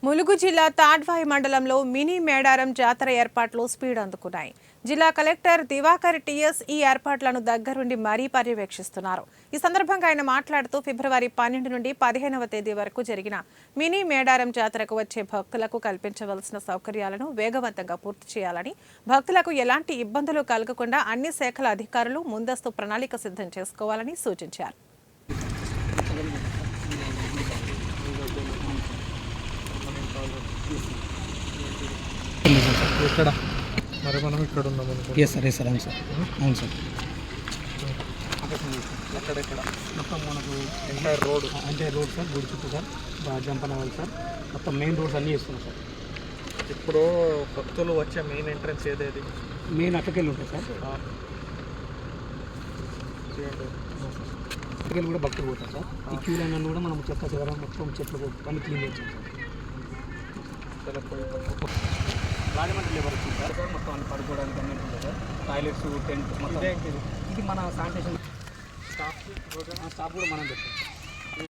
ములుగు జిల్లా తాడ్వాయి మండలంలో మినీ మేడారం జాతర ఏర్పాట్లు స్పీడ్ అందుకున్నాయి. జిల్లా కలెక్టర్ దివాకర్ టీఎస్ ఈ ఏర్పాట్లను దగ్గరుండి మరీ పర్యవేక్షిస్తున్నారు. ఈ సందర్భంగా ఆయన మాట్లాడుతూ ఫిబ్రవరి 12 నుండి 15వ తేదీ వరకు జరిగిన మినీ మేడారం జాతరకు వచ్చే భక్తులకు కల్పించవలసిన సౌకర్యాలను వేగవంతంగా పూర్తి చేయాలని, భక్తులకు ఎలాంటి ఇబ్బందులు కలగకుండా అన్ని శాఖల అధికారులు ముందస్తు ప్రణాళిక సిద్ధం చేసుకోవాలని సూచించారు. ఇక్కడ మరి మనం ఇక్కడ ఉన్నాం అనుకో. సార్ అవును సార్ అవును సార్ ఎక్కడెక్కడ మొత్తం మనకు ఎంటైర్ రోడ్ సార్ గుడి చుట్టూ సార్ జంపన్ అవ్వాలి సార్. మొత్తం మెయిన్ రోడ్స్ అన్నీ వేస్తున్నాం సార్. ఇప్పుడు భక్తులు వచ్చే మెయిన్ ఎంట్రన్స్ ఏదేది? మెయిన్ అక్కడికెళ్ళి ఉంటుంది సార్. అక్కడికెళ్ళి కూడా భక్తులు పోతారు సార్. ఈ క్యూ లైన్ అన్నీ కూడా మనం చెత్త చెదరం మొత్తం చెట్లు అన్ని క్లీన్ చేస్తాం సార్. రాజమండ్రి లేబర్ వచ్చింది సార్. మొత్తం అన్ని పడుకోవడానికి అన్నీ ఉంటుంది సార్. టాయిలెట్స్, టెంట్ మొత్తం ఇది మన శానిటేషన్ స్టాఫ్ కూడా మనం పెట్టాం.